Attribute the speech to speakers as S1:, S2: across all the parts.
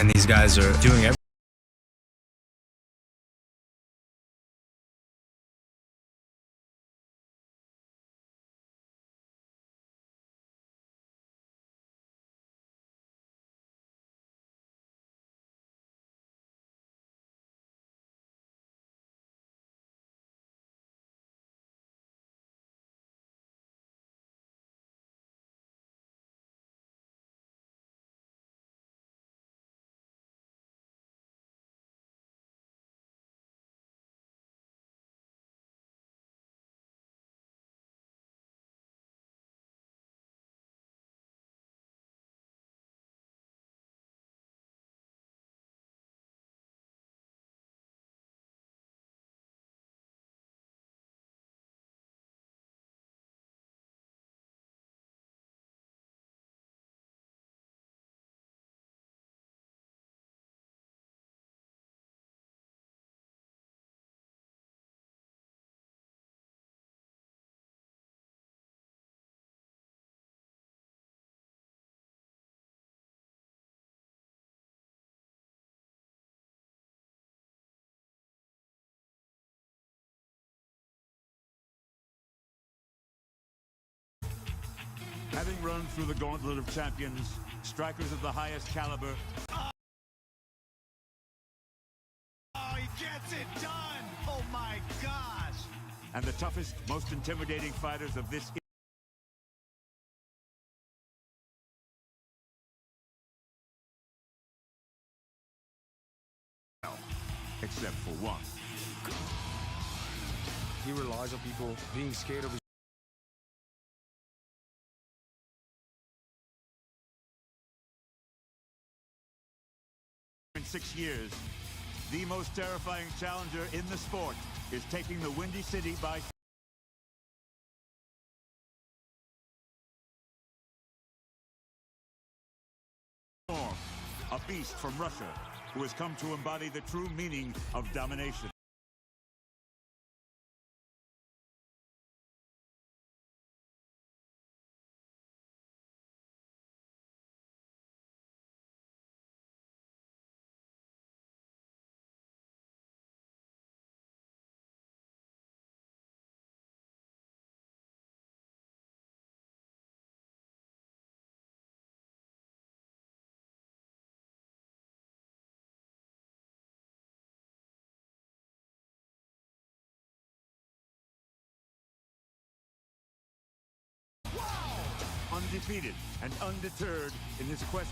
S1: and these guys are doing everything.
S2: Having run through the gauntlet of champions, strikers of the highest caliber.
S3: Oh, he gets it done! Oh my gosh!
S2: And the toughest, most intimidating fighters of this except for one.
S4: He relies on people being scared of his
S2: In 6 years, the most terrifying challenger in the sport is taking the Windy City by storm. A beast from Russia who has come to embody the true meaning of domination. Undefeated and undeterred in his quest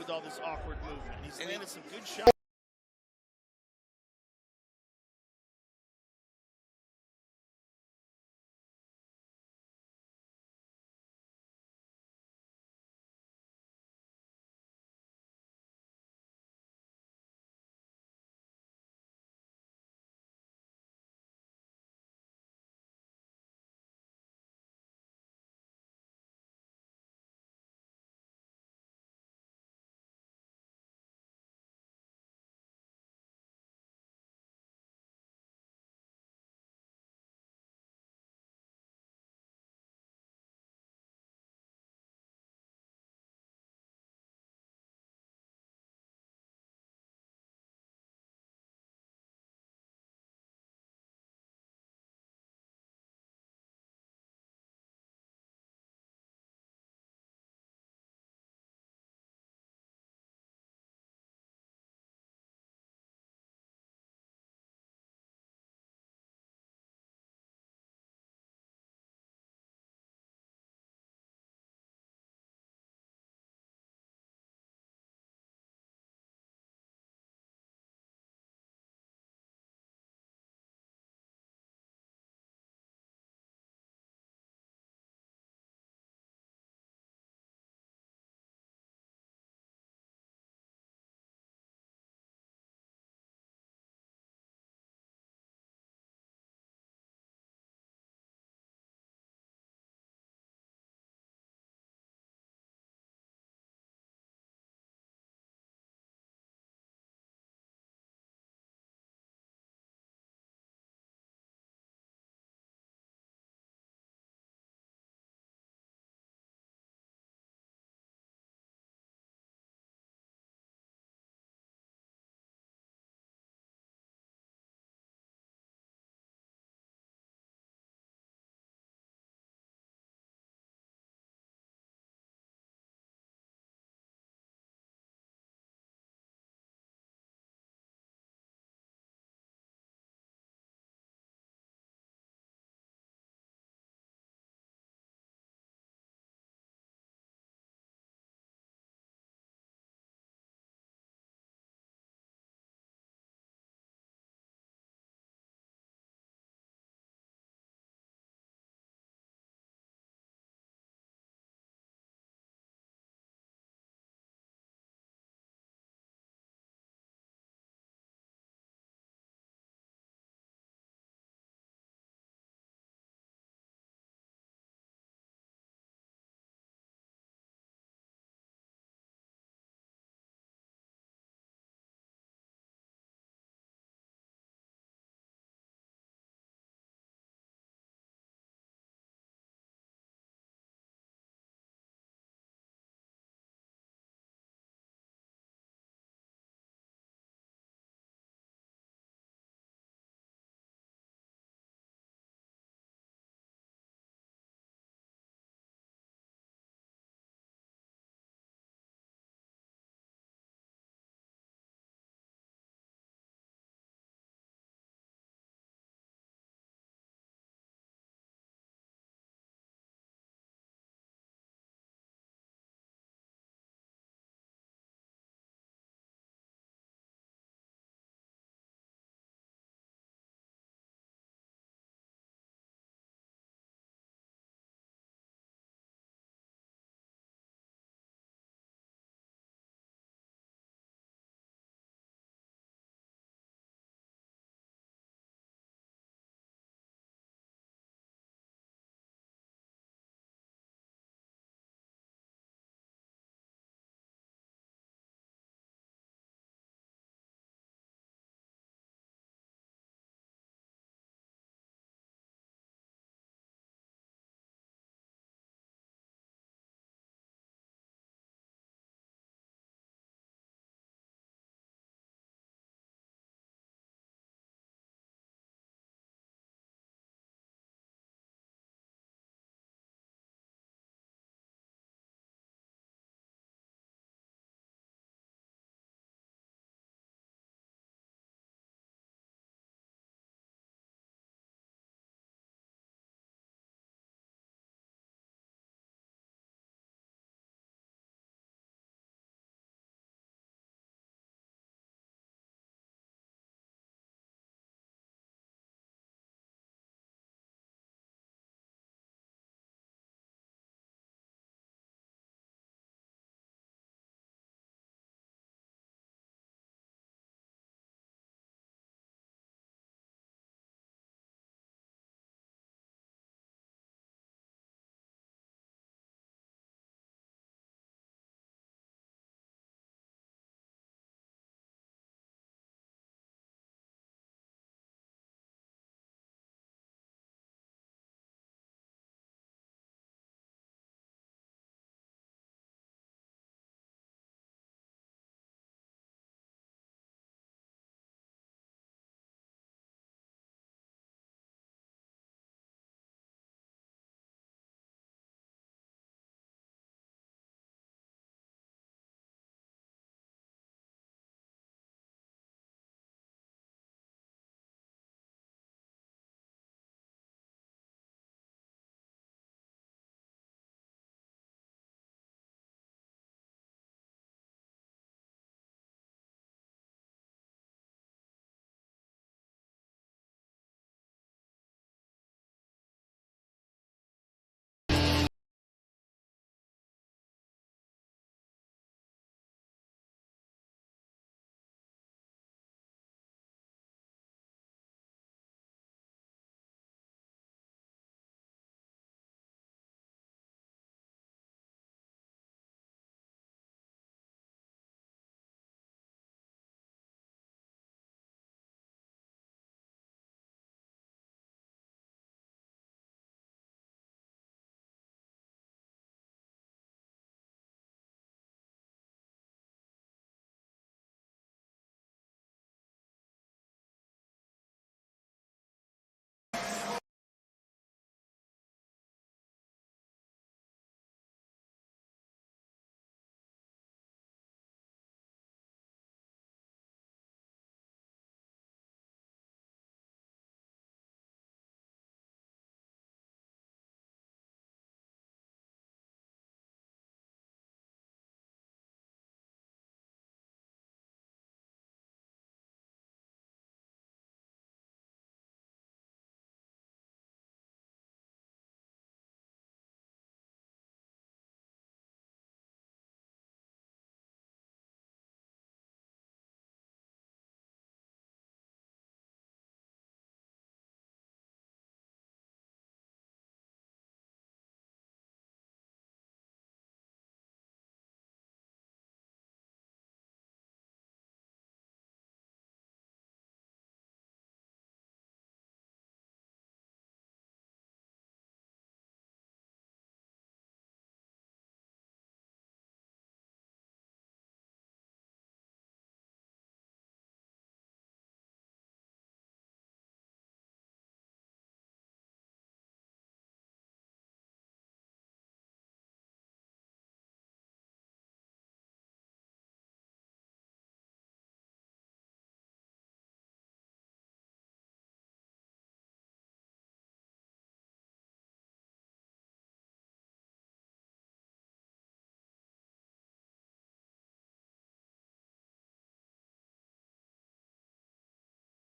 S1: with all this awkward movement. He's
S5: And
S1: landed some good shots.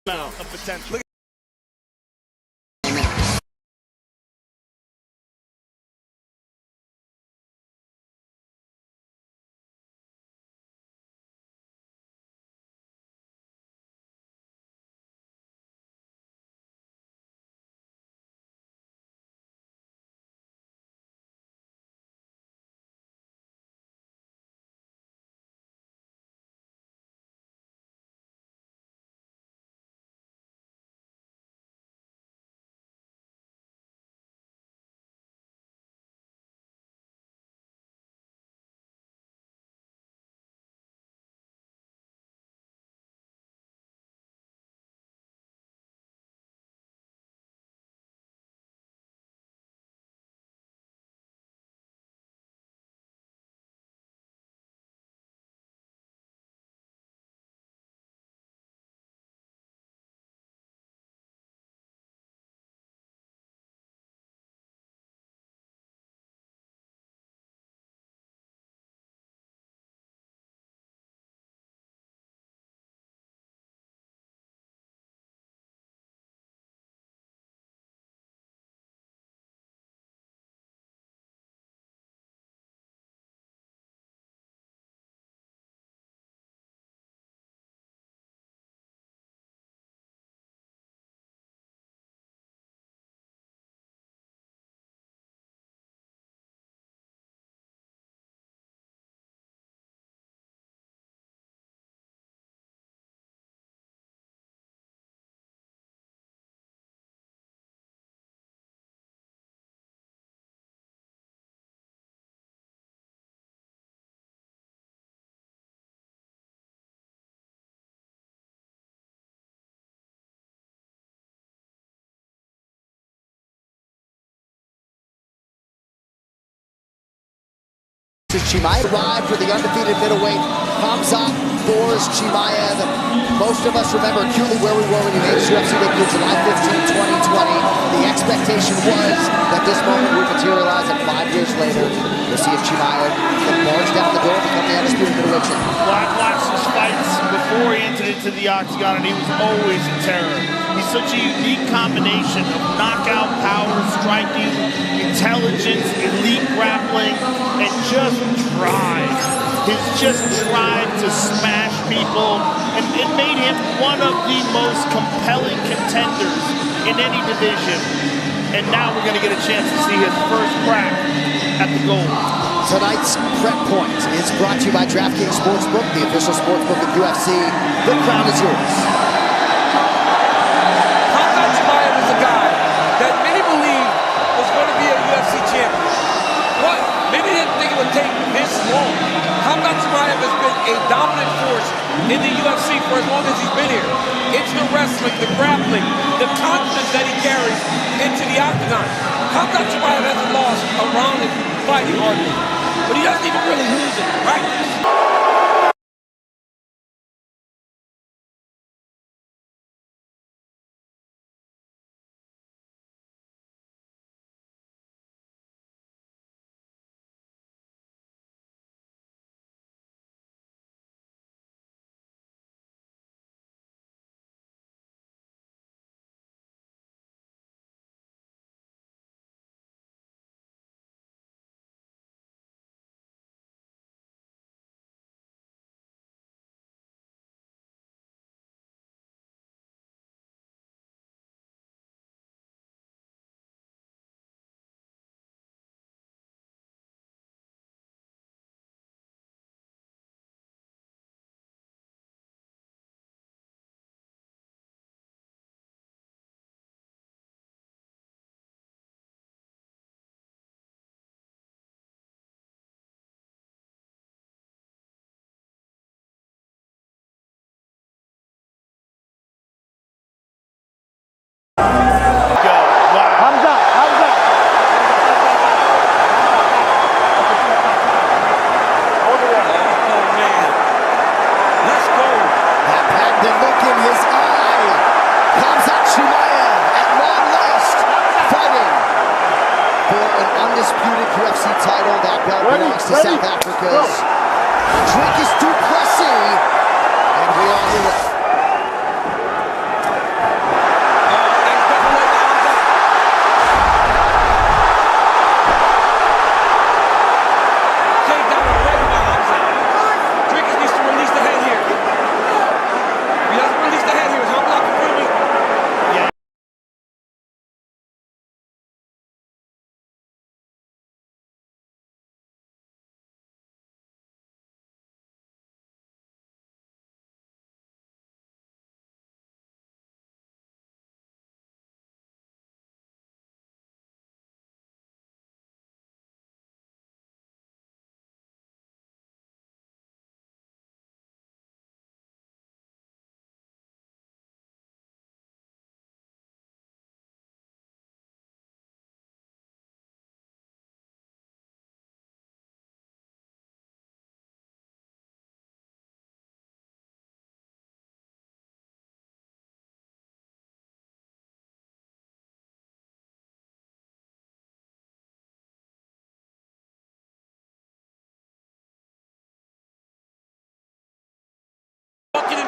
S1: amount of potential.
S5: Chimaev arrived for the undefeated middleweight Hamzat Boris Chimaev. Most of us remember acutely where we were when he made his UFC debut July 15, 2020. The expectation was that this moment would materialize, and 5 years later, we'll see if Chimaev can barge down the door and become the undisputed middleweight champion.
S1: Black watched his fights before he entered into the octagon, and he was always a terror. He's such a unique combination of knockout power, striking, intelligence, elite grappling, and just drive. His just drive to smash people, and it made him one of the most compelling contenders in any division. And now we're going to get a chance to see his first crack at the gold.
S5: Tonight's Prep Point is brought to you by DraftKings Sportsbook, the official sportsbook of UFC. The crown is yours.
S6: Hamzat Chimaev is a guy that many believe was going to be a UFC champion. What? Maybe they didn't think it would take this long. Hamzat Chimaev has been a dominant force in the UFC for as long as he's been here. It's the wrestling, the grappling, the confidence that he carries into the octagon. Hamzat Chimaev hasn't lost a round in fighting hardly, but he doesn't even really lose in practice.
S5: undisputed UFC title. That belt belongs to South Africa's Dricus Du Plessis. And we are here with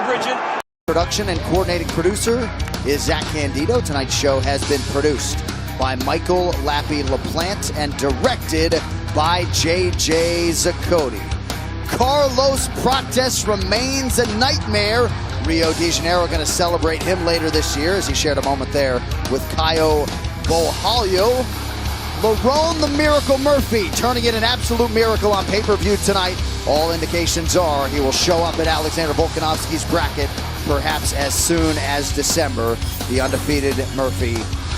S6: bridging.
S5: Production and coordinating producer is Zach Candido. Tonight's show has been produced by Michael Lappy LaPlante and directed by J.J. Zacote. Carlos Prates remains a nightmare. Rio de Janeiro going to celebrate him later this year as he shared a moment there with Caio Borralho. Lerone the Miracle Murphy turning in an absolute miracle on pay-per-view tonight. All indications are he will show up at Alexander Volkanovski's bracket perhaps as soon as December. The undefeated Murphy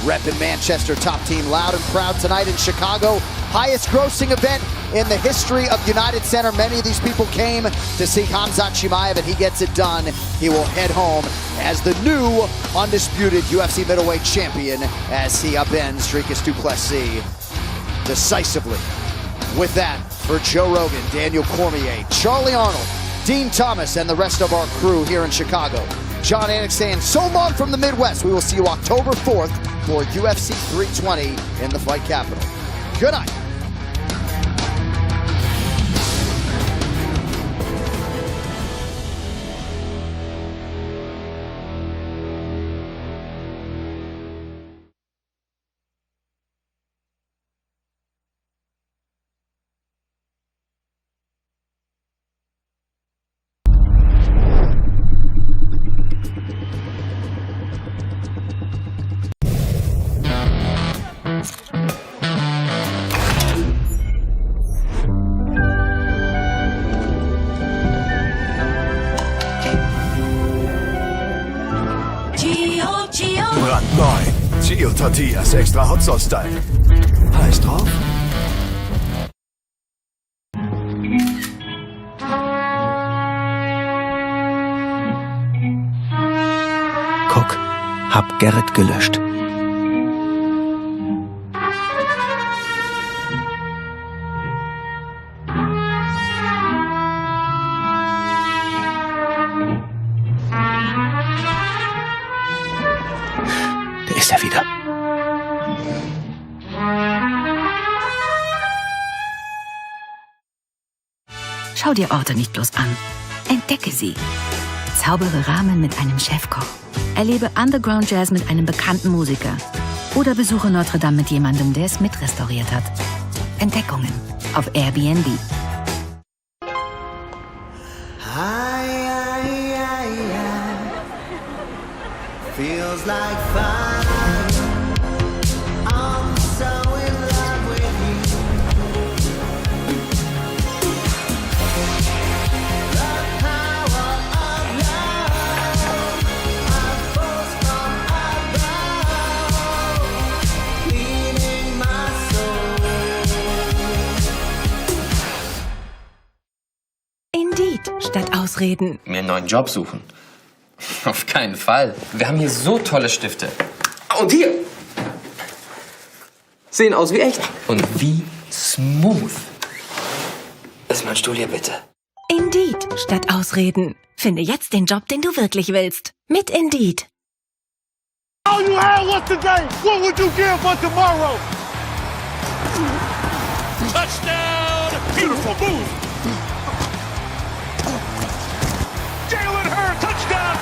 S5: repping Manchester, top team loud and proud tonight in Chicago. Highest grossing event in the history of United Center. Many of these people came to see Khamzat Chimaev, and he gets it done. He will head home as the new undisputed UFC middleweight champion as he upends Dricus du Plessis decisively. With that, for Joe Rogan, Daniel Cormier, Charlie Arnold, Dean Thomas, and the rest of our crew here in Chicago, John Anik saying so long from the Midwest. We will see you October 4th for UFC 320 in the Fight Capital. Good night.
S7: Brandneu. Gio Tortillas extra Hot Sauce Style. Heiß drauf?
S8: Guck, hab Gerrit gelöscht. Da ist er wieder.
S9: Schau dir Orte nicht bloß an. Entdecke sie. Zaubere Ramen mit einem Chefkoch. Erlebe Underground Jazz mit einem bekannten Musiker. Oder besuche Notre Dame mit jemandem, der es mitrestauriert hat. Entdeckungen auf Airbnb.
S3: Feels like fire. I'm so in love with you. The power of love. A force from above, cleaning my soul.
S9: Indeed statt Ausreden.
S10: Mir einen neuen Job suchen. Auf keinen Fall. Wir haben hier so tolle Stifte. Und hier. Sehen aus wie echt. Und wie smooth. Ist mein Stuhl hier bitte.
S9: Indeed statt Ausreden. Finde jetzt den Job, den du wirklich willst. Mit Indeed.
S3: All you had was today. What would you give for tomorrow? Touchdown! Beautiful move. Jalen Hurts, touchdown!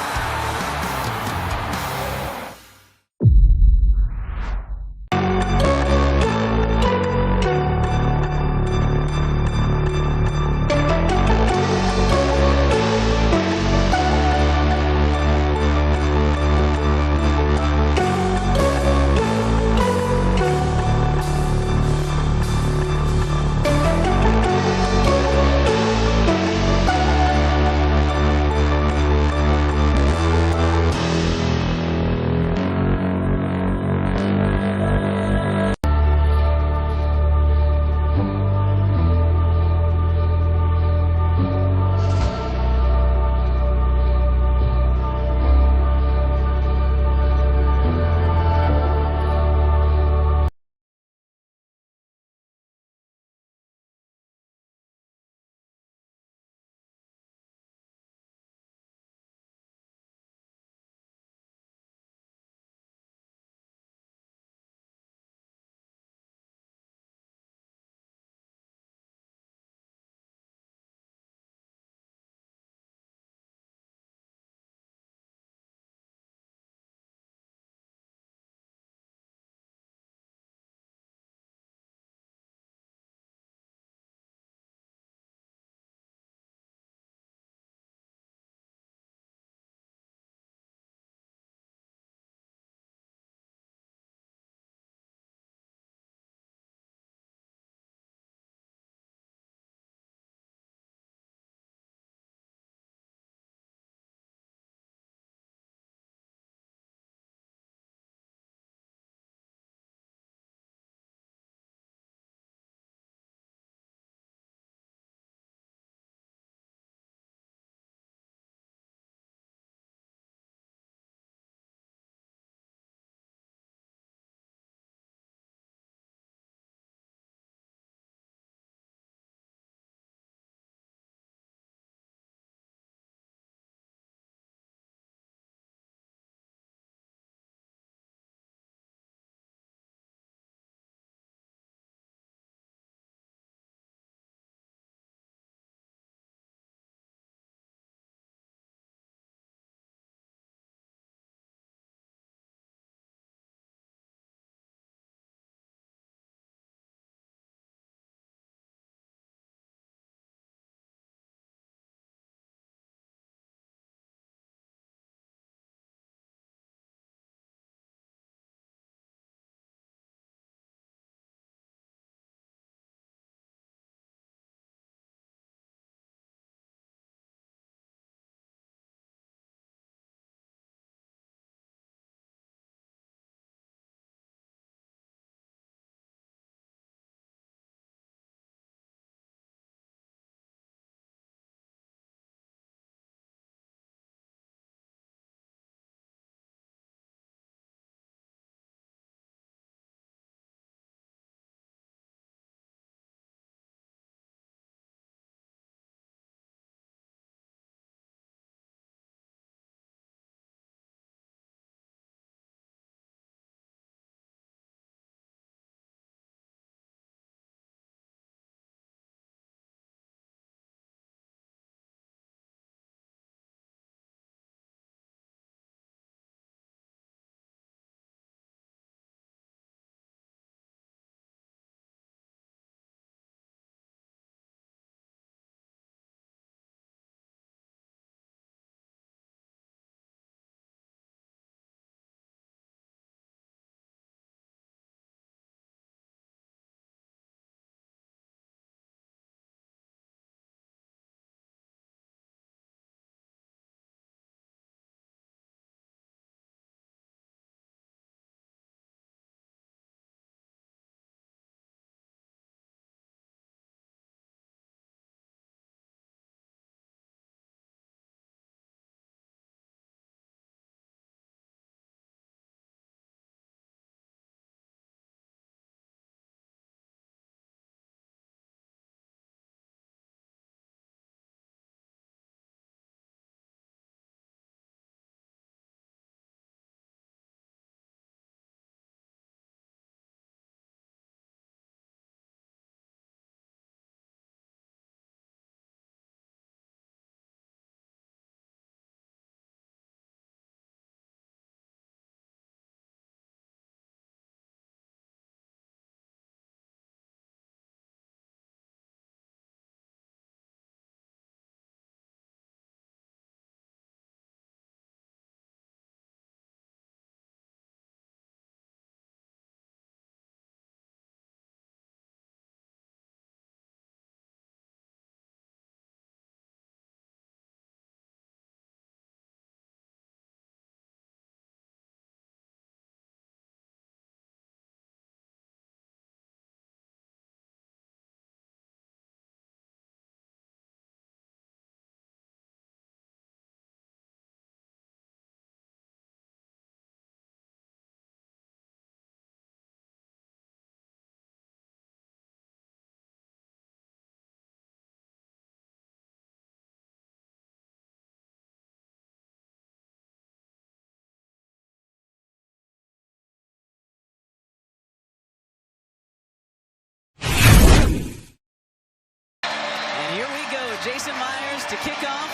S11: Jason Myers to kick off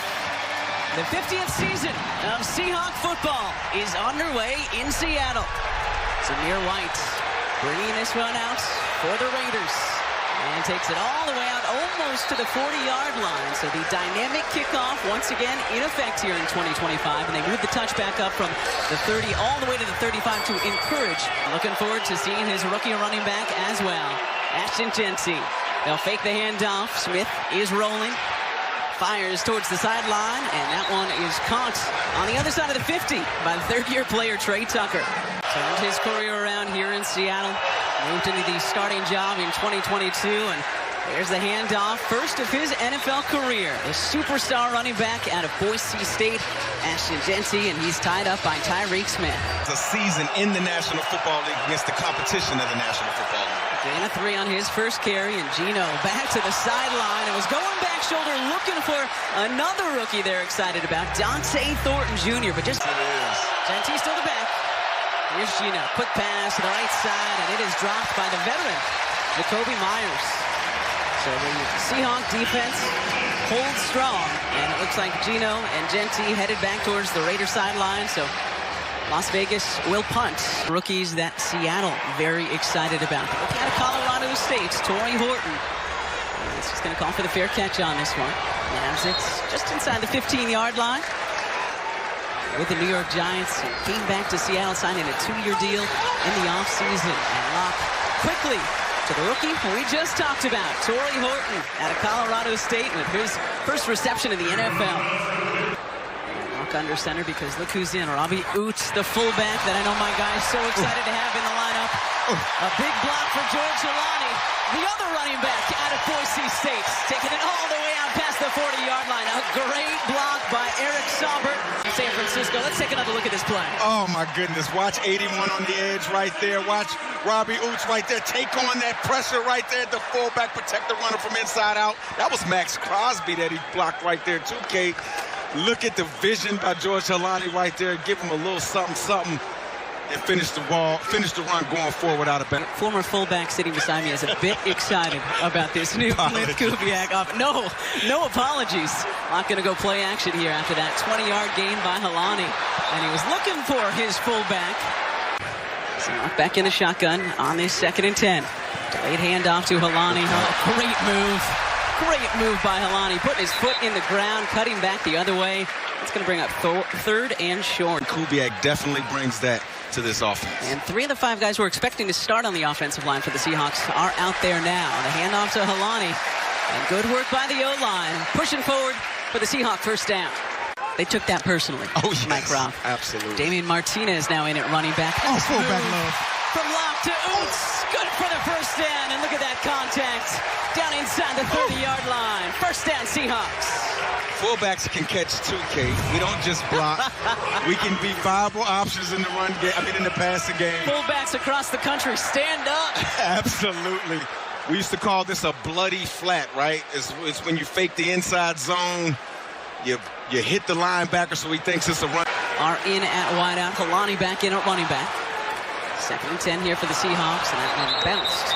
S11: the 50th season of Seahawk football is underway in Seattle. Zamir White bringing this one out for the Raiders. And takes it all the way out almost to the 40-yard line. So the dynamic kickoff once again in effect here in 2025. And they move the touchback up from the 30 all the way to the 35 to encourage. Looking forward to seeing his rookie running back as well, Ashton Jeanty. They'll fake the handoff. Smith is rolling. Fires towards the sideline, and that one is caught on the other side of the 50 by the third-year player Trey Tucker. Turned his career around here in Seattle, moved into the starting job in 2022, and there's the handoff, first of his NFL career. The superstar running back out of Boise State, Ashton Jeanty, and he's tied up by Tyreek Smith.
S12: It's a season in the National Football League against the competition of the National Football League.
S11: Gain of 3 on his first carry, and Gino back to the sideline and was going back shoulder looking for another rookie they're excited about, Dante Thornton Jr., but just Jeanty still the back. Here's Gino, quick pass to the right side, and it is dropped by the veteran, Jacoby Myers. So the Seahawk defense holds strong, and it looks like Gino and Jeanty headed back towards the Raider sideline, so Las Vegas will punt. Rookies that Seattle very excited about. Looking at Colorado State, Torrey Horton. He's just going to call for the fair catch on this one. As it's just inside the 15-yard line. With the New York Giants, came back to Seattle, signing a 2-year deal in the offseason. And Locke quickly to the rookie we just talked about, Torrey Horton out of Colorado State with his first reception in the NFL. Under center because look who's in. Robbie Oots, the fullback that I know my guy is so excited to have in the lineup. A big block for George Holani, the other running back out of Boise State, taking it all the way out past the 40-yard line. A great block by Eric Saubert in San Francisco. Let's take another look at this play.
S12: Oh my goodness, watch 81 on the edge right there. Watch Robbie Oots right there take on that pressure right there. The fullback protect the runner from inside out. That was Max Crosby that he blocked right there too, Kate. Look at the vision by George Holani right there. Give him a little something, and finish the run going forward without a back.
S11: Former fullback sitting beside me is a bit excited about this new Clint Kubiak off. No apologies. Not going to go play action here after that 20-yard gain by Holani. And he was looking for his fullback. So back in the shotgun on this 2nd and 10. Delayed handoff to Holani. Oh, great move. Great move by Holani, putting his foot in the ground, cutting back the other way. It's going to bring up 3rd and short.
S12: Kubiak definitely brings that to this offense.
S11: And 3 of the 5 guys we're expecting to start on the offensive line for the Seahawks are out there now. The handoff to Holani, and good work by the O-line, pushing forward for the Seahawk first down. They took that personally.
S12: Oh, yes,
S11: Mike Roth.
S12: Absolutely.
S11: Damian Martinez now in at running back.
S3: Oh, fullback love.
S11: From Locke to Oots. Good for the first down, and look at that contact. Down inside the 30-yard line. First down, Seahawks.
S12: Fullbacks can catch too, Kate. We don't just block. We can be viable options in the run game. In the passing game.
S11: Fullbacks across the country, stand up.
S12: Absolutely. We used to call this a bloody flat, right? It's when you fake the inside zone. You hit the linebacker so he thinks it's a run.
S11: Are in at wideout. Holani back in at running back. 2nd and 10 here for the Seahawks, and that one bounced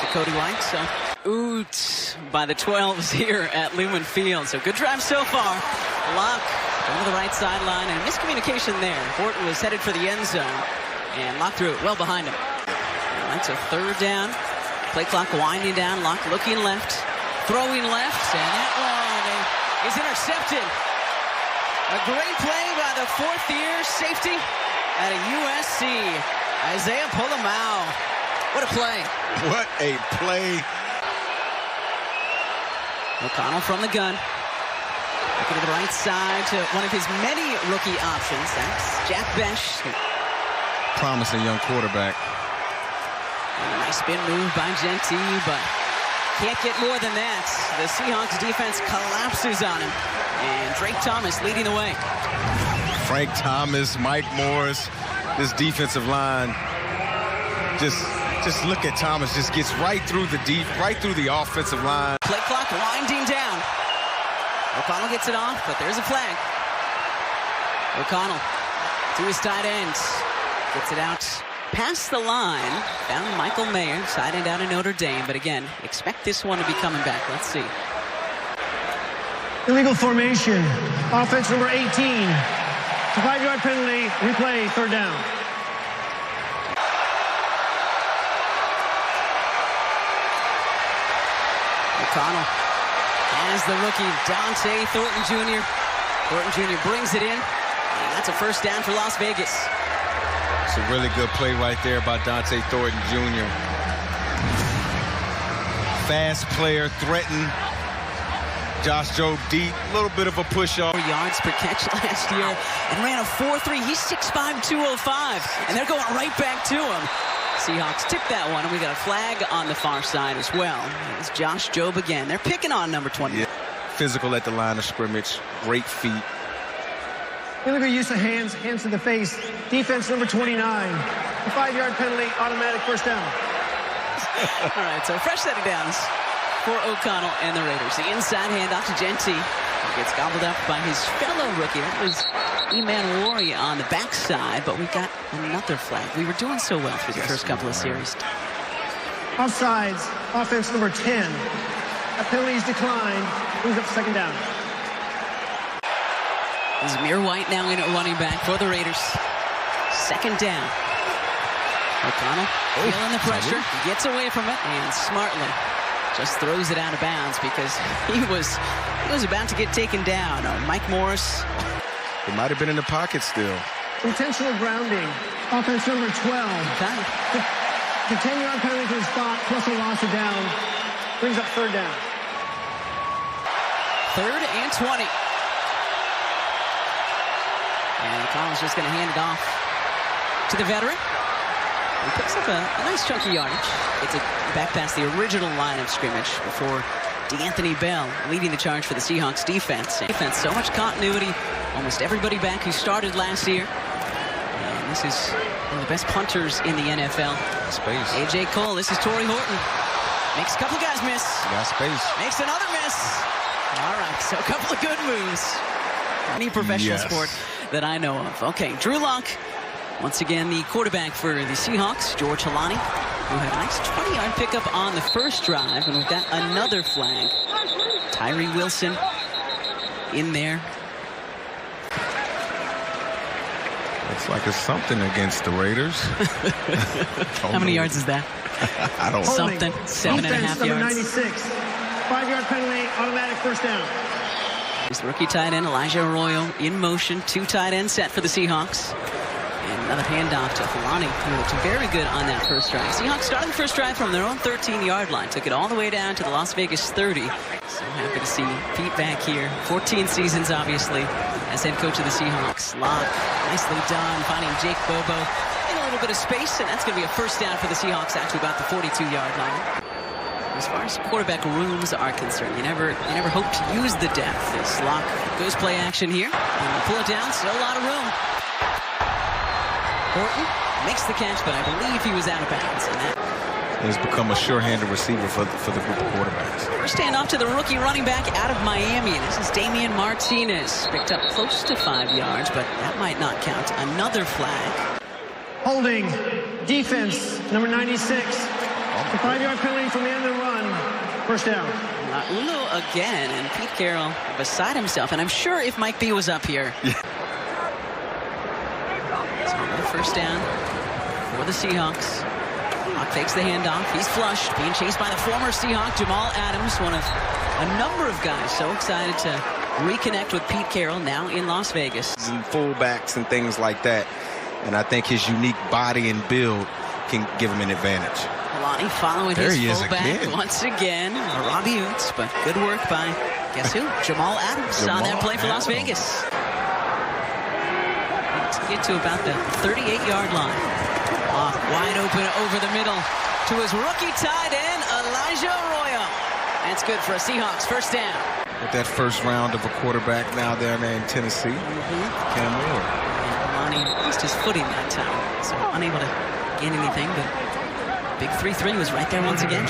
S11: to Cody White. So Oots by the 12s here at Lumen Field. So good drive so far. Locke going to the right sideline, and a miscommunication there. Horton was headed for the end zone, and Locke threw it well behind him. That's a 3rd down. Play clock winding down. Locke looking left, throwing left, and that one is intercepted. A great play by the 4th-year safety out of USC. Isaiah Polamau. What a play.
S12: What a play.
S11: O'Connell from the gun. Looking to the right side to one of his many rookie options. That's Jack Besh.
S12: Promising young quarterback.
S11: And a nice spin move by Jeanty, but can't get more than that. The Seahawks defense collapses on him. And Drake Thomas leading the way.
S12: Frank Thomas, Mike Morris. This defensive line, just look at Thomas. Just gets right through the offensive line.
S11: Play clock winding down. O'Connell gets it off, but there's a flag. O'Connell to his tight end, gets it out past the line. Found Michael Mayer, sighted out of Notre Dame, but again, expect this one to be coming back. Let's see.
S13: Illegal formation. Offense number 18. It's a 5-yard penalty. Replay, third down.
S11: O'Connell has the rookie, Dante Thornton Jr. Thornton Jr. brings it in. And that's a first down for Las Vegas.
S12: It's a really good play right there by Dante Thornton Jr. Fast player, threatened Josh Jobe deep, a little bit of a push-off.
S11: Yards per catch last year and ran a 4.3. He's 6'5", 205, and they're going right back to him. Seahawks tip that one, and we got a flag on the far side as well. It's Josh Jobe again. They're picking on number 20.
S12: Yeah. Physical at the line of scrimmage, great feet.
S13: Illegal use of hands to the face. Defense number 29. A 5-yard penalty, automatic first down.
S11: All right, so fresh set of downs for O'Connell and the Raiders. The inside handoff to Genty. Gets gobbled up by his fellow rookie. That was Eman Rory on the backside, but we got another flag. We were doing so well through the first couple of series.
S13: Offsides, offense number 10. A penalty is declined. Brings up second down.
S11: Zamir White now in at running back for the Raiders. Second down. O'Connell feeling the pressure, gets away from it, and smartly just throws it out of bounds because he was about to get taken down. Mike Morris.
S12: It might have been in the pocket still.
S13: Intentional grounding. Offense number 12.
S11: Okay.
S13: The 10-yard penalty for the spot plus a loss of down. Brings up third down.
S11: 3rd and 20. And O'Connell's just going to hand it off to the veteran. He picks up a nice chunky yardage. It's back past the original line of scrimmage before D'Anthony Bell leading the charge for the Seahawks defense. So much continuity. Almost everybody back who started last year. And this is one of the best punters in the NFL.
S12: Space.
S11: A.J. Cole, this is Torrey Horton. Makes a couple of guys miss.
S12: Got space.
S11: Makes another miss. All right, so a couple of good moves. Any professional sport that I know of. Okay, Drew Lock. Once again, the quarterback for the Seahawks, George Halani, who had a nice 20-yard pickup on the first drive, and we've got another flag. Tyree Wilson in there.
S12: Looks like it's something against the Raiders.
S11: How many yards is that?
S12: I don't know.
S11: Something. 7.5 yards.
S13: 96. 5-yard penalty, automatic first down.
S11: He's the rookie tight end, Elijah Arroyo, in motion. 2 tight end set for the Seahawks. And another handoff to Halani, who looked very good on that first drive. Seahawks started the first drive from their own 13-yard line. Took it all the way down to the Las Vegas 30. So happy to see Pete back here. 14 seasons, obviously, as head coach of the Seahawks. Lock, nicely done, finding Jake Bobo in a little bit of space, and that's going to be a first down for the Seahawks out to about the 42-yard line. As far as quarterback rooms are concerned, you never hope to use the depth. As Lock goes play action here, and pull it down, still a lot of room. Horton makes the catch, but I believe he was out of bounds. And that
S12: has become a sure-handed receiver for the group of quarterbacks.
S11: First handoff to the rookie running back out of Miami. And this is Damian Martinez. Picked up close to 5 yards, but that might not count. Another flag.
S13: Holding. Defense, number 96. A 5-yard penalty from the end of the run. First down.
S11: Ulo again, and Pete Carroll beside himself. And I'm sure if Mike B was up here.
S12: Yeah.
S11: So first down for the Seahawks. Hawk takes the handoff. He's flushed, being chased by the former Seahawk, Jamal Adams, one of a number of guys so excited to reconnect with Pete Carroll now in Las Vegas.
S12: And fullbacks and things like that. And I think his unique body and build can give him an advantage.
S11: Halani following his fullback once again. Robbie Oots, but good work by, guess who? Jamal Adams on that play for Las Vegas. Let's get to about the 38-yard line. Off wide open over the middle to his rookie tight end, Elijah Arroyo. That's good for a Seahawks first down.
S12: With that first round of a quarterback now down there in Tennessee. Cam Ward.
S11: Halani lost his footing that time, so unable to gain anything, but big 3-3 was right there once again.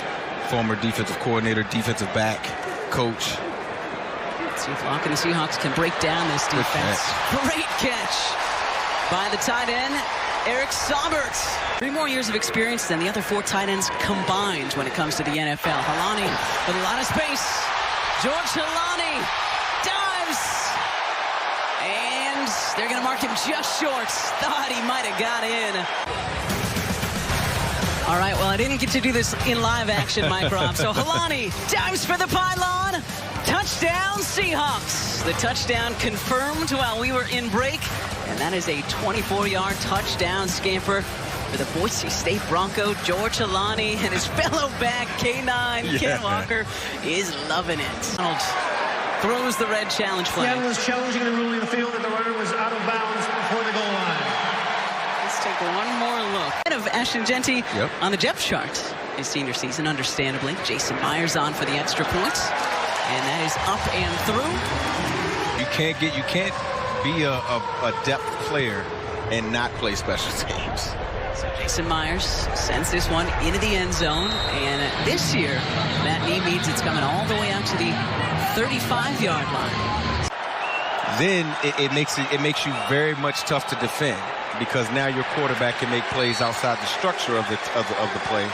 S12: Former defensive coordinator, defensive back, coach.
S11: Let's see if Locke and the Seahawks can break down this defense. Great catch by the tight end, Eric Saubert. 3 more years of experience than the other 4 tight ends combined when it comes to the NFL. Halani with a lot of space. George Halani Seahawks, they're going to mark him just short. Thought he might have got in. All right, well, I didn't get to do this in live action, Mike Robb. So Helani dives for the pylon. Touchdown, Seahawks. The touchdown confirmed while we were in break. And that is a 24-yard touchdown scamper for the Boise State Bronco. George Helani and his fellow back, K9, Ken Walker, is loving it. Donald throws the red challenge flag.
S13: Seattle was challenging the ruling of the field that the runner was out of bounds before the goal line.
S11: Let's take one more look. Of Ashton Jeanty on the depth chart his senior season, understandably. Jason Myers on for the extra points. And that is up and through.
S12: You can't be a depth player and not play special teams.
S11: So Jason Myers sends this one into the end zone. And this year, that knee means it's coming all the way out to the 35-yard line.
S12: Then it makes you very much tough to defend, because now your quarterback can make plays outside the structure of the play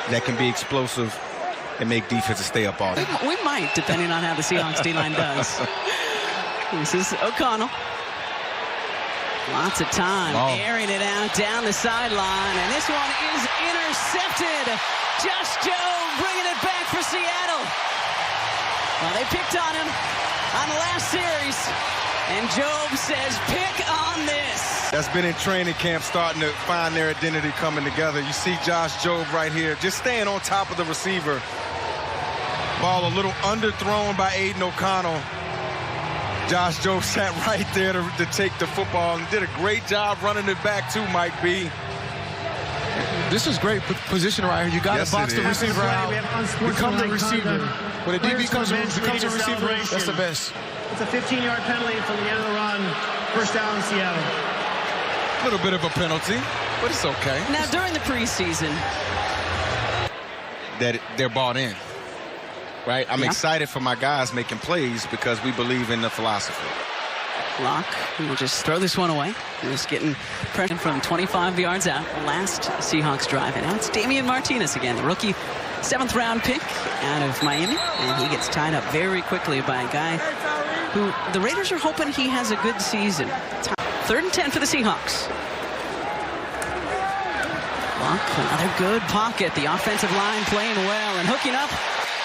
S12: that can be explosive and make defenses stay up all day.
S11: We might, depending on how the Seahawks D-line does. This is O'Connell. Lots of time airing it out down the sideline, and this one is intercepted. Josh Jobe bringing it back for Seattle. Well, they picked on him on the last series, and Jobe says, pick on this.
S12: That's been in training camp, starting to find their identity coming together. You see Josh Jobe right here, just staying on top of the receiver. Ball a little underthrown by Aiden O'Connell. Josh Jobe sat right there to take the football and did a great job running it back too, Mike B.
S4: This is great position right here. You got to box the receiver out, become the receiver. When a DB becomes a receiver, that's the best.
S13: It's a 15-yard penalty from the end of the run. First down, Seattle.
S12: A little bit of a penalty, but it's okay.
S11: Now, during the preseason,
S12: that they're bought in, right? I'm excited for my guys making plays because we believe in the philosophy.
S11: Locke will just throw this one away. Just getting pressure from 25 yards out. Last Seahawks drive. And now it's Damian Martinez again, the rookie 7th-round pick out of Miami. And he gets tied up very quickly by a guy who the Raiders are hoping he has a good season. 3rd and 10 for the Seahawks. Locke, another good pocket. The offensive line playing well and hooking up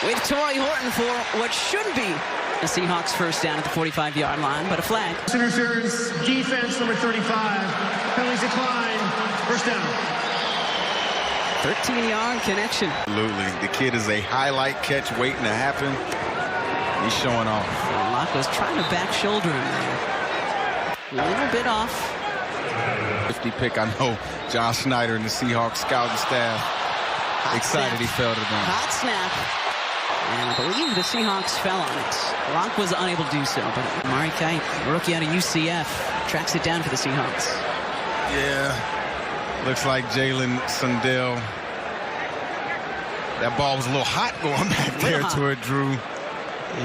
S11: with Torrey Horton for what should be the Seahawks first down at the 45-yard line, but a flag.
S13: Interference, defense, number 35. Penalties decline. First down.
S11: 13-yard connection.
S12: Absolutely. The kid is a highlight catch waiting to happen. He's showing off.
S11: Locke was trying to back shoulder him there. A little bit off.
S12: 50 pick. I know Josh Snyder and the Seahawks scouting staff excited he fell to them.
S11: Hot snap. And I believe the Seahawks fell on it. Locke was unable to do so, but Mari Kite, rookie out of UCF, tracks it down for the Seahawks.
S12: Yeah. Looks like Jalen Sundell. That ball was a little hot going back there toward Drew.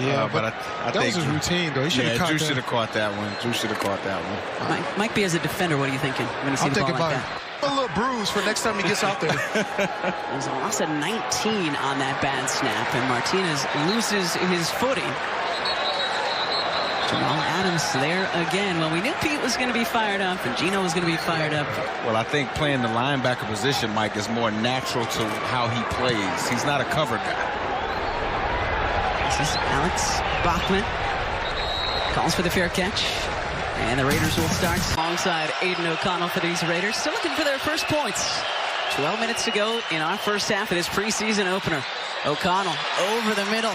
S4: Yeah,
S12: but I
S4: that
S12: think
S4: was his routine, though. He should have caught
S12: Drew
S4: that.
S12: should have caught that one. Drew should have caught that one.
S11: Mike B, as a defender, what are you thinking when you see the ball like that?
S4: A little bruise for next time he gets out there.
S11: There's a loss of 19 on that bad snap, and Martinez loses his footing. Jamal Adams there again. Well, we knew Pete was going to be fired up, and Gino was going to be fired up.
S12: Well, I think playing the linebacker position, Mike, is more natural to how he plays. He's not a cover guy.
S11: This is Alex Bachman. Calls for the fair catch. And the Raiders will start alongside Aiden O'Connell for these Raiders. Still looking for their first points. 12 minutes to go in our first half of this preseason opener. O'Connell over the middle.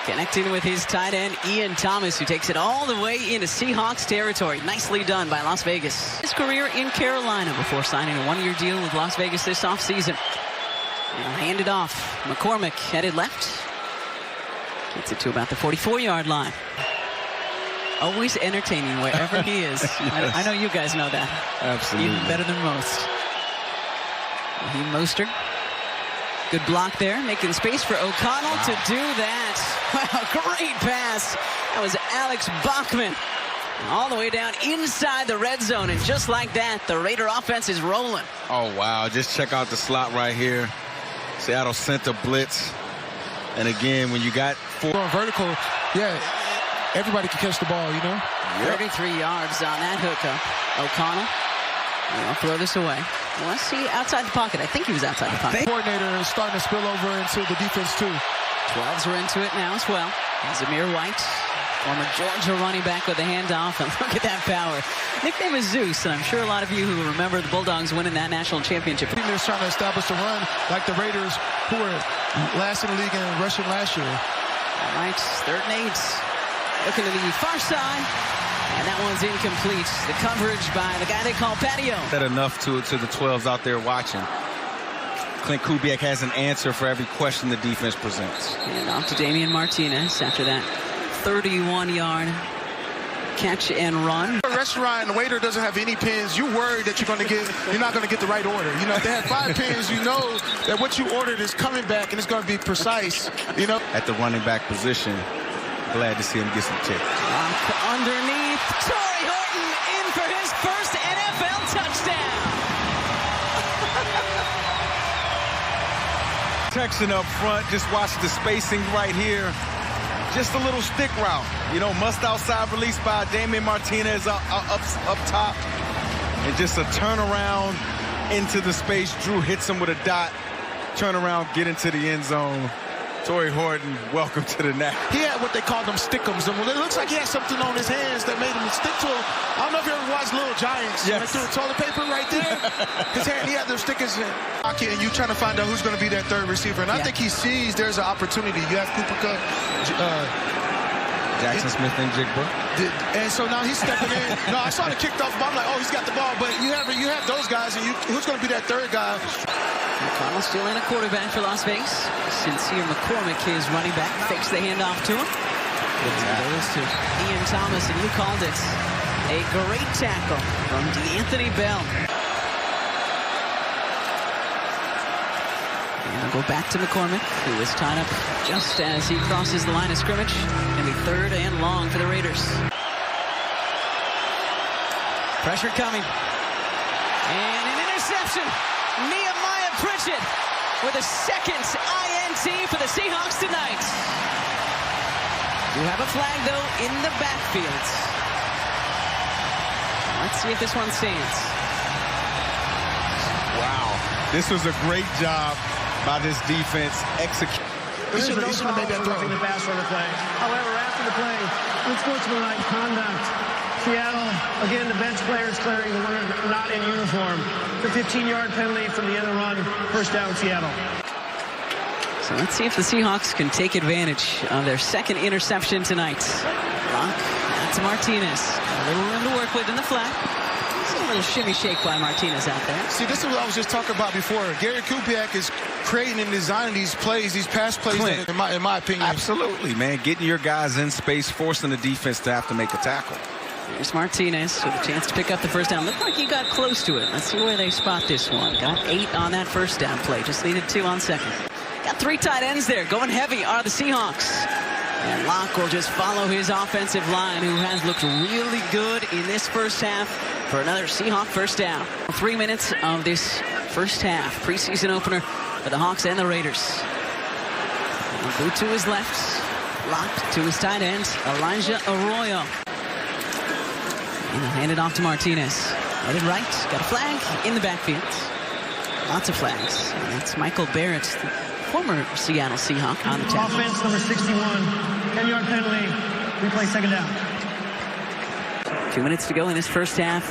S11: Connecting with his tight end, Ian Thomas, who takes it all the way into Seahawks territory. Nicely done by Las Vegas. His career in Carolina before signing a one-year deal with Las Vegas this offseason. Handed off. McCormick headed left. Gets it to about the 44-yard line. Always entertaining wherever he is. Yes. I know you guys know that.
S12: Absolutely.
S11: Even better than most. Raheem Mostert. Good block there, making space for O'Connell to do that. Wow, great pass. That was Alex Bachman. All the way down inside the red zone. And just like that, the Raider offense is rolling.
S12: Oh, wow. Just check out the slot right here. Seattle sent a blitz. And again, when you got 4
S4: vertical, yeah, everybody can catch the ball, you know?
S11: 33 yards on that hookup. O'Connell will throw this away. Let's see outside the pocket. I think he was outside the pocket.
S4: Coordinator is starting to spill over into the defense too.
S11: 12s are into it now as well. Zamir White, former Georgia running back with a handoff, and look at that power. Nickname is Zeus, and I'm sure a lot of you who remember the Bulldogs winning that national championship.
S4: They're trying to establish a run like the Raiders, who were last in the league in rushing last year.
S11: All right, 3rd and 8. Looking to the far side. And that one's incomplete. The coverage by the guy they call Patio.
S12: That enough to the 12s out there watching. Clint Kubiak has an answer for every question the defense presents.
S11: And off to Damian Martinez after that 31-yard catch and run.
S4: A restaurant and the waiter doesn't have any pins. You worried that you're not going to get the right order. You know, if they have 5 pins, you know that what you ordered is coming back and it's going to be precise. You know,
S12: at the running back position, glad to see him get some tips.
S11: Underneath, Torrey Horton in for his first NFL touchdown.
S12: Texan up front, just watch the spacing right here. Just a little stick route. You know, must outside release by Damian Martinez up top. And just a turnaround into the space. Drew hits him with a dot. Turn around, get into the end zone. Torrey Horton, welcome to the net.
S4: He had what they call them stickums. It looks like he had something on his hands that made him stick to him. I don't know if you ever watched Little Giants.
S12: Yes.
S4: Like through the toilet paper right there. His hand, he had those stickers in pocket, and you trying to find out who's going to be that 3rd receiver. And I think he sees there's an opportunity. You have Cooper Kupp,
S12: Jackson Smith and Jigba.
S4: And so now he's stepping in. No, I saw the kicked off ball. I'm like, oh, he's got the ball. But you have those guys, and who's going to be that 3rd guy?
S11: McConnell still in a quarterback for Las Vegas. Sincere McCormick, his running back, fakes the handoff to him. Goes to Ian Thomas, and you called it. A great tackle from D'Anthony Bell. And we'll go back to McCormick, who is tied up just as he crosses the line of scrimmage. And be 3rd and long for the Raiders. Pressure coming. And an interception. Nehemiah Pritchett with a 2nd INT for the Seahawks tonight. We have a flag, though, in the backfield. Let's see if this one stands.
S12: Wow. This was a great job by this defense. Execute.
S13: There is no foul for the pass runner play. However, after the play, unsportsmanlike conduct. Seattle, again, the bench players clearing the runner not in uniform. The 15-yard penalty from the end of the run, 1st down, Seattle.
S11: So let's see if the Seahawks can take advantage of their 2nd interception tonight. Lock, that's Martinez. A little room to work with in the flat. A little shimmy shake by Martinez out there.
S4: See, this is what I was just talking about before. Gary Kubiak is creating and designing these plays, these pass plays,
S12: Clint,
S4: in my opinion.
S12: Absolutely, man. Getting your guys in space, forcing the defense to have to make a tackle.
S11: Here's Martinez with a chance to pick up the 1st down. Looked like he got close to it. Let's see where they spot this one. Got 8 on that 1st down play. Just needed 2 on 2nd. Got 3 tight ends there. Going heavy are the Seahawks. And Locke will just follow his offensive line, who has looked really good in this 1st half, for another Seahawk 1st down. 3 minutes of this 1st half. Preseason opener for the Hawks and the Raiders. Boot to his left. Locked to his tight end, Elijah Arroyo. And hand it off to Martinez. Headed right. Got a flag in the backfield. Lots of flags. And that's Michael Barrett, the former Seattle Seahawk, on the tackle.
S13: Offense number 61. 10-yard penalty. Replay 2nd down.
S11: 2 minutes to go in this 1st half.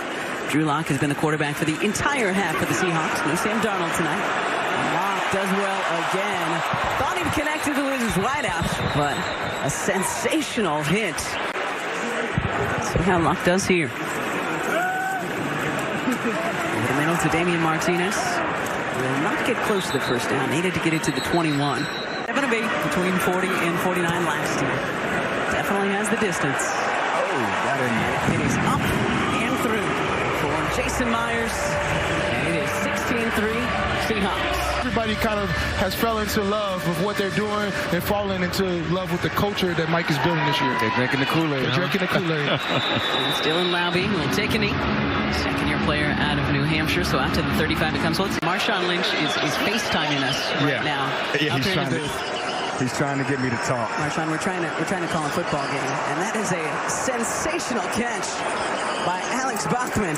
S11: Drew Lock has been the quarterback for the entire half for the Seahawks. No Sam Darnold tonight. And Lock does well again. Thought he connected with his wideout, but a sensational hit. See how Lock does here. Over the middle to Damian Martinez. Will not get close to the 1st down. Needed to get it to the 21. 7 of 8 between 40 and 49 last year. Definitely has the distance.
S12: Oh, got in there.
S11: It is up and through for Jason Myers. And it is 16-3 Seahawks.
S4: Everybody kind of has fell into love with what they're doing and fallen into love with the culture that Mike is building this year.
S12: They're drinking the Kool-Aid.
S4: They're drinking the Kool-Aid.
S11: Dylan Laube will take a knee. 2nd-year player out of New Hampshire. So out to the 35 it comes. Marshawn Lynch is FaceTiming us right now.
S12: Yeah,
S11: up
S12: he's
S11: here in the
S12: trying
S11: booth.
S14: He's trying to get me to talk.
S11: Marshawn, we're trying to call a football game, and that is a sensational catch by Alex Bachman.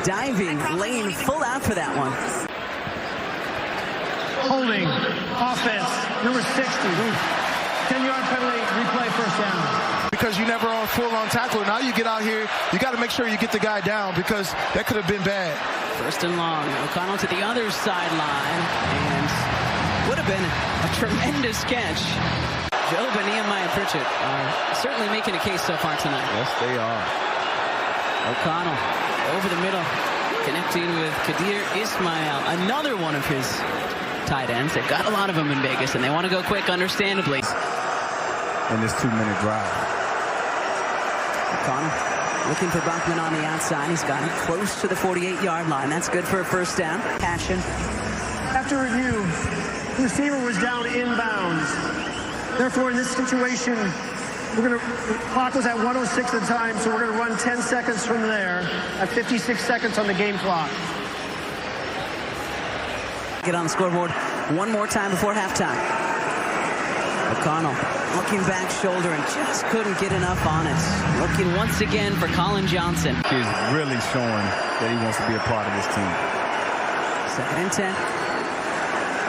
S11: Diving, laying full out for that one.
S13: Holding, offense, number 60. 10-yard penalty, replay, first down.
S4: Because you never on full-on tackle. Now you get out here, you got to make sure you get the guy down because that could have been bad.
S11: First and long. O'Connell to the other sideline, and would have been a tremendous catch. Job and Nehemiah Pritchett are certainly making a case so far tonight.
S14: Yes, they are.
S11: O'Connell over the middle, connecting with Kadir Ismail, another one of his tight ends. They've got a lot of them in Vegas, and they want to go quick, understandably.
S14: In this 2-minute drive.
S11: O'Connell looking for Bachman on the outside. He's got him close to the 48-yard line. That's good for a first down. Passion.
S13: After review, the receiver was down inbounds. Therefore, in this situation, the clock was at 1:06 at the time, so we're going to run 10 seconds from there at 56 seconds on the game clock.
S11: Get on the scoreboard one more time before halftime. O'Connell looking back shoulder and just couldn't get enough on it. Looking once again for Colin Johnson.
S14: He's really showing that he wants to be a part of this team.
S11: 2nd and 10.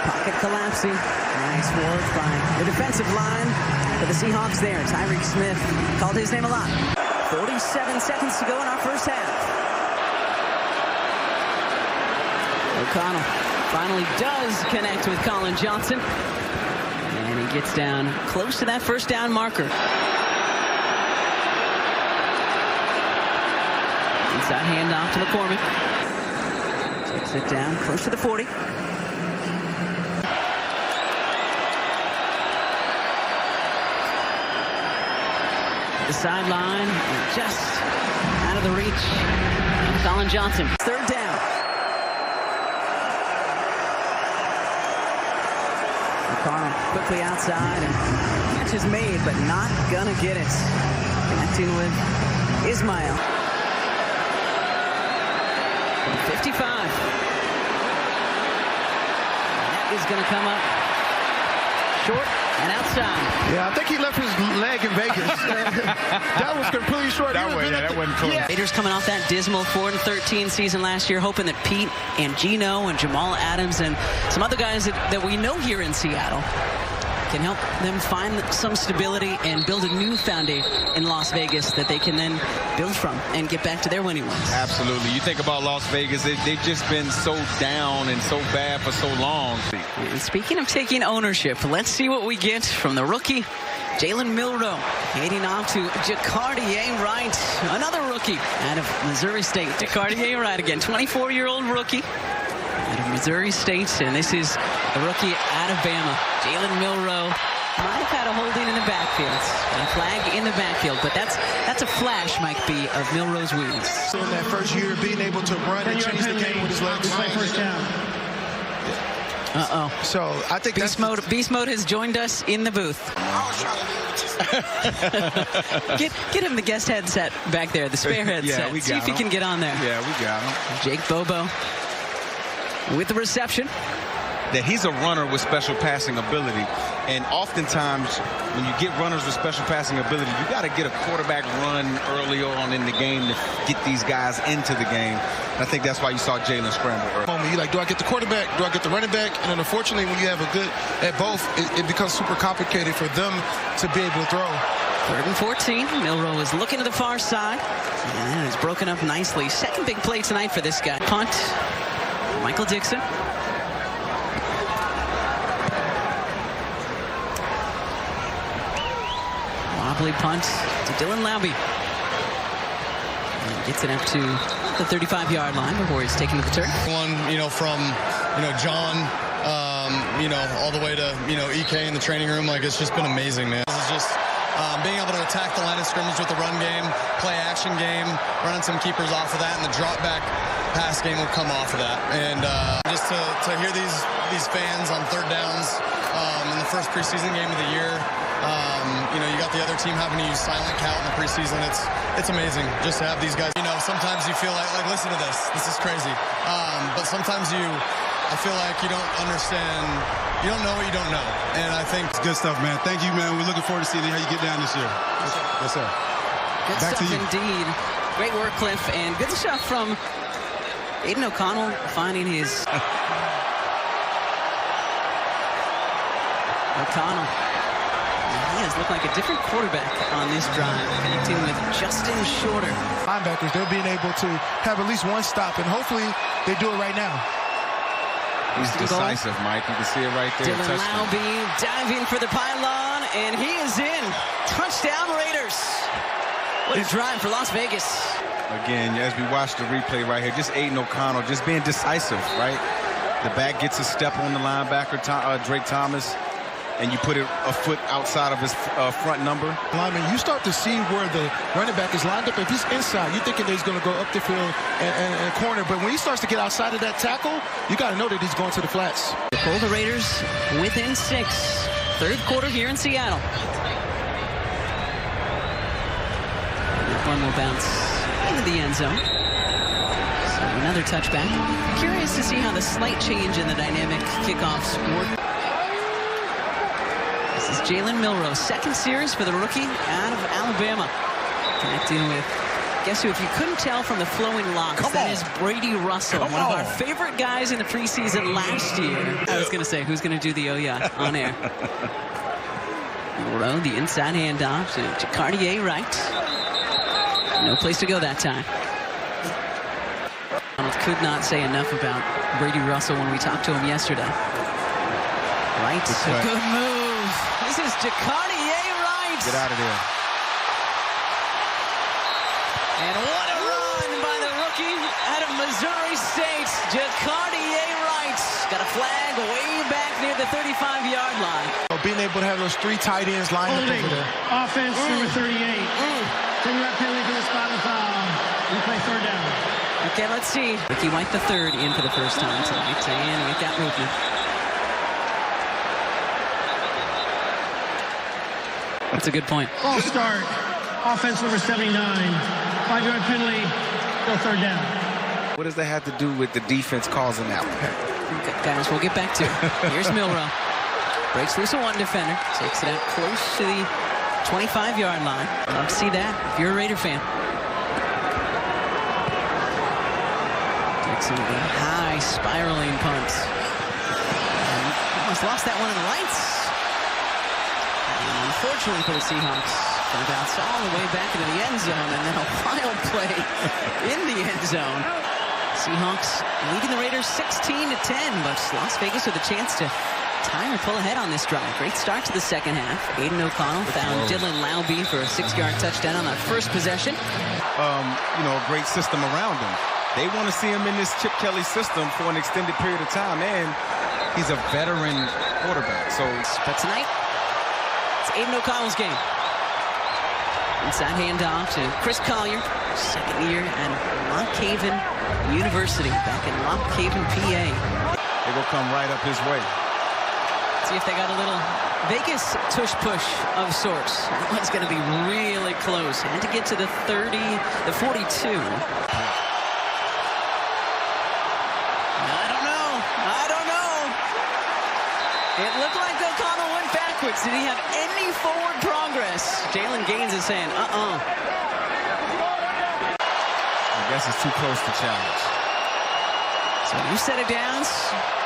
S11: Pocket collapsing. Nice work by the defensive line for the Seahawks there. Tyreek Smith called his name a lot. 47 seconds to go in our first half. O'Connell finally does connect with Colin Johnson. And he gets down close to that first down marker. Inside handoff to McCormick. Takes it down close to the 40. The sideline, just out of the reach of Colin Johnson. 3rd down. O'Connell quickly outside, and catch is made, but not gonna get it. Connecting with Ismail. 55. That is gonna come up short and outside.
S4: Yeah, I think he left his leg in Vegas. That was completely short.
S14: That wasn't close.
S11: Yeah. Raiders coming off that dismal 4-13 season last year, hoping that Pete and Gino and Jamal Adams and some other guys that we know here in Seattle can help them find some stability and build a new foundation in Las Vegas that they can then build from and get back to their winning ways.
S12: Absolutely. You think about Las Vegas, they've just been so down and so bad for so long.
S11: And speaking of taking ownership, let's see what we get from the rookie, Jalen Milroe, heading off to Jacardier Wright, another rookie out of Missouri State. Jacardier Wright again, 24-year-old rookie out of Missouri State, and this is a rookie out of Bama. Jalen Milroe might have had a holding in the backfield, and a flag in the backfield, but that's a flash, Mike B, of Milroe's wheels.
S4: So in that first year, being able to run and change the game with his legs.
S13: First down.
S11: Uh-oh.
S4: So I think
S11: Beast Mode has joined us in the booth. Get him the guest headset back there, the spare headset.
S12: Yeah, we got
S11: See if he can get on there.
S12: Yeah, we got him.
S11: Jake Bobo with the reception.
S12: That he's a runner with special passing ability, and oftentimes when you get runners with special passing ability, you got to get a quarterback run early on in the game to get these guys into the game. And I think that's why you saw Jalen scramble early.
S4: You're like, do I get the quarterback? Do I get the running back? And then unfortunately, when you have a good at both, it becomes super complicated for them to be able to throw.
S11: 3rd and 14. Milroe is looking to the far side, and it's broken up nicely. Second big play tonight for this guy. Punt. Michael Dixon. Wobbly punt to Dylan Laube. And gets it up to the 35-yard line before he's taken to the turf.
S15: One, from, John, all the way to, EK in the training room. Like, it's just been amazing, man. This is just being able to attack the line of scrimmage with the run game, play action game, running some keepers off of that, and the drop back pass game will come off of that. And just to hear these fans on 3rd downs in the first preseason game of the year. You got the other team having to use silent count in the preseason. It's amazing just to have these guys. Sometimes you feel like listen to this. This is crazy. But sometimes you I feel like you don't understand, you don't know what you don't know. And I think
S14: it's good stuff, man. Thank you, man. We're looking forward to seeing how you get down this year. Yes, sir.
S11: Good
S14: Back
S11: stuff
S14: to you.
S11: indeed. Great work, Cliff, and good stuff from Aiden O'Connell finding his... O'Connell. He has looked like a different quarterback on this drive, connecting with Justin Shorter.
S4: Linebackers, they're being able to have at least one stop, and hopefully they do it right now.
S12: He's decisive, Mike. You can see it right there.
S11: Dylan Laube diving for the pylon, and he is in. Touchdown Raiders. What a drive for Las Vegas.
S12: Again, as we watch the replay right here, just Aiden O'Connell just being decisive, right? The back gets a step on the linebacker, Drake Thomas, and you put it a foot outside of his front number.
S4: Lineman, you start to see where the running back is lined up. If he's inside, you're thinking that he's going to go up the field and corner. But when he starts to get outside of that tackle, you got to know that he's going to the flats.
S11: Pull the Raiders within 6. Third quarter here in Seattle. That one will bounce into the end zone. So another touchback. Curious to see how the slight change in the dynamic kickoffs work. This is Jalen Milroe, second series for the rookie out of Alabama. Connecting with, guess who, if you couldn't tell from the flowing locks, that is Brady Russell, one of our favorite guys in the preseason last year. I was going to say, who's going to do the oh yeah on air? Milroe, the inside handoff to Cartier right. No place to go that time. Could not say enough about Brady Russell when we talked to him yesterday. Right, good move. This is Jacartier Wright.
S12: Get out of there.
S11: And what a run by the rookie out of Missouri State, Jacartier Wright. Got a flag way back near the 35-yard line.
S4: Being able to have those 3 tight ends lined up over there.
S13: Offense number 38. 10-yard penalty for the spot and foul. We play third down.
S11: Okay, let's see. Ricky White the third in for the first time tonight, and we got movement. That's a good point.
S13: Ball start. Offense number 79. 5-yard penalty. Still third down.
S12: What does that have to do with the defense causing that?
S11: Okay, guys, we'll get back to it. Here's Milroe. Breaks loose of one defender. Takes it out close to the 25-yard line. Love to see that if you're a Raider fan. Some high spiraling punts. And almost lost that one in the lights. And unfortunately for the Seahawks, going to bounce all the way back into the end zone, and then a final play in the end zone. Seahawks leading the Raiders 16-10, but Las Vegas with a chance to tie or pull ahead on this drive. Great start to the second half. Aiden O'Connell found Dylan Laube for a 6-yard touchdown on that first possession.
S12: You know, a great system around him. They want to see him in this Chip Kelly system for an extended period of time, and he's a veteran quarterback.
S11: But tonight, it's Aiden O'Connell's game. Inside handoff to Chris Collier, second year at Lock Haven University, back in Lock Haven, PA.
S12: They will come right up his way.
S11: See if they got a little Vegas tush-push of sorts. That one's going to be really close. Had to get to the 30, the 42. It looked like O'Connell went backwards. Did he have any forward progress? Jalen Gaines is saying,
S12: I guess it's too close to challenge.
S11: So new set of downs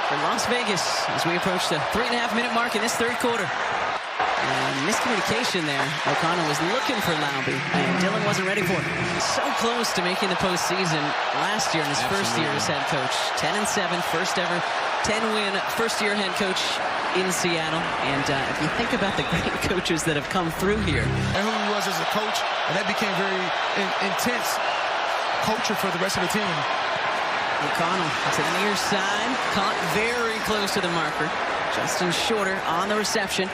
S11: for Las Vegas as we approach the 3.5-minute mark in this third quarter. And miscommunication there. O'Connell was looking for Laube, and Dylan wasn't ready for it. So close to making the postseason last year in his first year as head coach. 10-7, first ever 10-win first-year head coach in Seattle. And if you think about the great coaches that have come through here.
S4: And who he was as a coach, and that became very intense culture for the rest of the team.
S11: O'Connell to the near side, caught very close to the marker. Justin Shorter on the reception.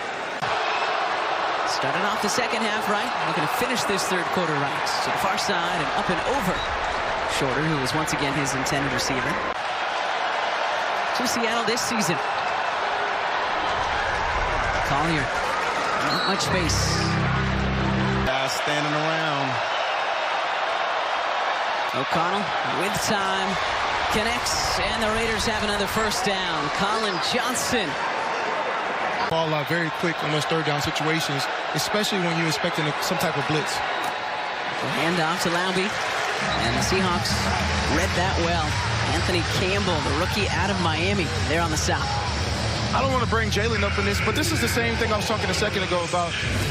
S11: Started off the second half right, looking to finish this third quarter right. To the far side and up and over. Shorter, who was once again his intended receiver. To Seattle this season. Collier, not much space.
S12: Guys standing around.
S11: O'Connell with time. connects, and the Raiders have another first down. Colin Johnson.
S4: Ball out very quick on those third down situations, especially when you're expecting some type of blitz.
S11: Hand off to Laube, and the Seahawks read that well. Anthony Campbell, the rookie out of Miami, there on the stop.
S4: I don't want to bring Jalen up in this, but this is the same thing I was talking a second ago about